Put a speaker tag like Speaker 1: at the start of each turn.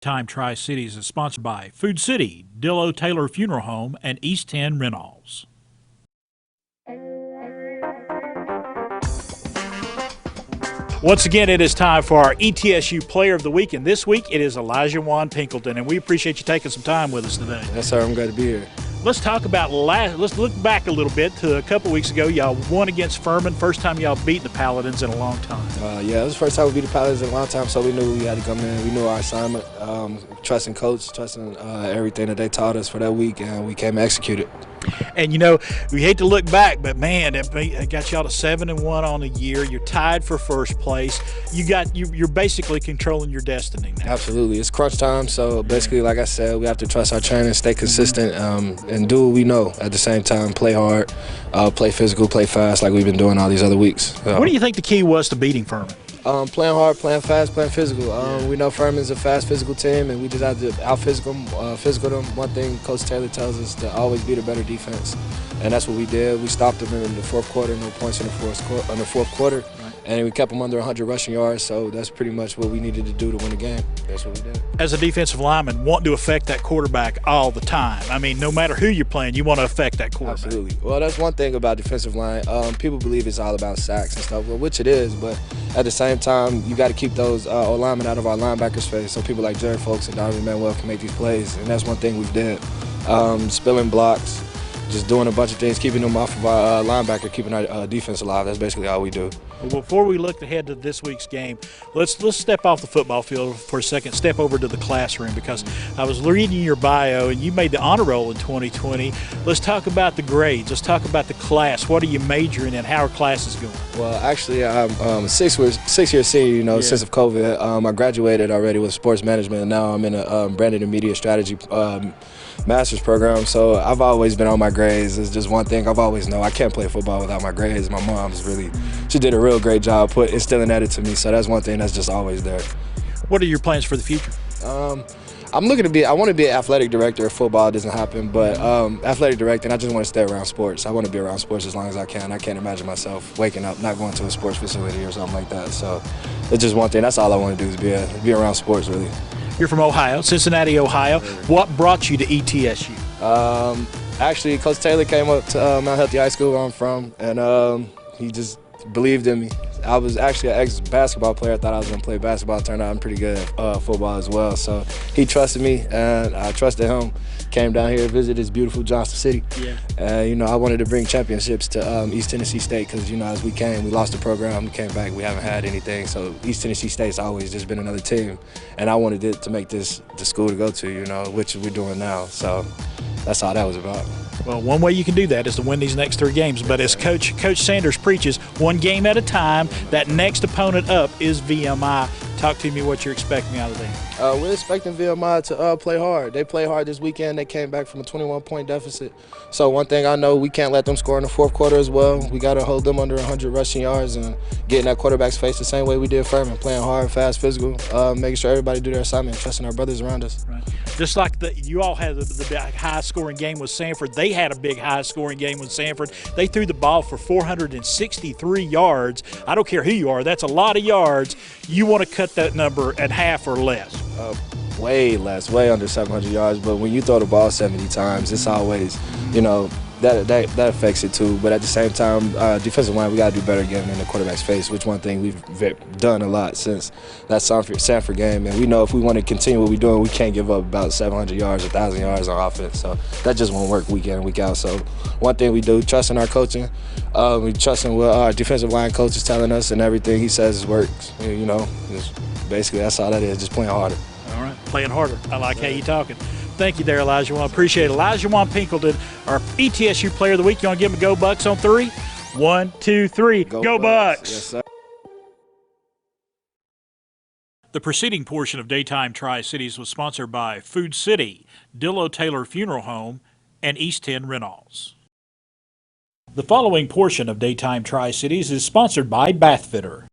Speaker 1: Time Tri-Cities is sponsored by Food City, Dillo Taylor Funeral Home, and East 10 Rentals. Once again, it is time for our ETSU Player of the Week, and this week it is Olajuwon Pinkleton, and we appreciate you taking some time with us today.
Speaker 2: Yes, sir. I'm glad to be here.
Speaker 1: Let's talk about let's look back a little bit to a couple weeks ago. Y'all won against Furman. First time y'all beat the Paladins in a long time.
Speaker 2: Yeah, it was the first time we beat the Paladins in a long time, so we knew we had to come in. We knew our assignment, trusting coach, trusting everything that they taught us for that week, and we came and executed.
Speaker 1: And, you know, we hate to look back, but, man, it got y'all to 7-1 on the year. You're tied for first place. You're basically controlling your destiny now.
Speaker 2: Absolutely. It's crunch time, so basically, like I said, we have to trust our training, stay consistent, and do what we know at the same time. Play hard, play physical, play fast like we've been doing all these other weeks.
Speaker 1: What do you think the key was to beating Furman?
Speaker 2: Playing hard, playing fast, playing physical. We know Furman's a fast physical team, and we just have to out-physical them. One thing Coach Taylor tells us to always be the better defense, and that's what we did. We stopped them in the fourth quarter, no points in the fourth quarter, and we kept them under 100 rushing yards, so that's pretty much what we needed to do to win the game. That's what we did.
Speaker 1: As a defensive lineman, want to affect that quarterback all the time. I mean, no matter who you're playing, you want to affect that quarterback.
Speaker 2: Absolutely. Well, that's one thing about defensive line. People believe it's all about sacks and stuff, well, which it is, but at the same time, you got to keep those linemen out of our linebackers' face so people like Jared Folks and Donovan Manuel can make these plays, and that's one thing we did. Spilling blocks, just doing a bunch of things, keeping them off of our linebacker, keeping our defense alive. That's basically all we do.
Speaker 1: Well, before we look ahead to this week's game, let's step off the football field for a second, step over to the classroom, because I was reading your bio and you made the honor roll in 2020. Let's talk about the grades. Let's talk about the class. What are you majoring in? How are classes going?
Speaker 2: Well, actually, I'm a six-year senior, since of COVID. I graduated already with sports management, and now I'm in a branding and media strategy master's program. So I've always been on my grades. It's just one thing I've always known. I can't play football without my grades. My mom's she did a real great job instilling that into me. So that's one thing that's just always there.
Speaker 1: What are your plans for the future?
Speaker 2: I want to be an athletic director if football doesn't happen, but athletic director, and I just want to stay around sports. I want to be around sports as long as I can. I can't imagine myself waking up not going to a sports facility or something like that. So it's just one thing. That's all I want to do is be around sports, really.
Speaker 1: You're from Ohio, Cincinnati, Ohio. What brought you to ETSU?
Speaker 2: Actually, Coach Taylor came up to Mount Healthy High School where I'm from, and he just believed in me. I was actually an ex-basketball player. I thought I was going to play basketball. Turned out I'm pretty good at football as well. So he trusted me, and I trusted him. Came down here, visited this beautiful Johnston City. And, I wanted to bring championships to East Tennessee State because, as we came, we lost the program. We came back, we haven't had anything. So East Tennessee State's always just been another team. And I wanted it to make this the school to go to, which we're doing now. So that's all that was about.
Speaker 1: Well, one way you can do that is to win these next 3 games. But as Coach Sanders preaches, one game at a time. That next opponent up is VMI. Talk to me what you're expecting out of them.
Speaker 2: We're expecting VMI to play hard. They played hard this weekend. They came back from a 21-point deficit. So one thing I know, we can't let them score in the fourth quarter as well. We got to hold them under 100 rushing yards and get in that quarterback's face the same way we did Furman, playing hard, fast, physical, making sure everybody do their assignment, trusting our brothers around us.
Speaker 1: Right. Just like you all had the big high-scoring game with Sanford, they had a big high-scoring game with Sanford. They threw the ball for 463 yards. I don't care who you are. That's a lot of yards. You want to cut that number at half or less.
Speaker 2: Way less, way under 700 yards. But when you throw the ball 70 times, it's always, that affects it too. But at the same time, defensive line, we got to do better getting in the quarterback's face, which one thing we've done a lot since that Sanford game. And we know if we want to continue what we're doing, we can't give up about 700 yards, 1,000 yards on offense. So that just won't work week in and week out. So one thing we do, trusting our coaching, we trusting what our defensive line coach is telling us, and everything he says works. Basically that's all that is, just playing harder.
Speaker 1: All right, playing harder. I like how you're talking. Thank you there, Olajuwon. Appreciate it. Olajuwon Pinkleton, our ETSU Player of the Week. You want to give him a Go Bucks on 3? 1, 2, 3. Go Bucks!
Speaker 2: Yes, sir.
Speaker 1: The preceding portion of Daytime Tri-Cities was sponsored by Food City, Dillo Taylor Funeral Home, and East 10 Rentals. The following portion of Daytime Tri-Cities is sponsored by Bath Fitter.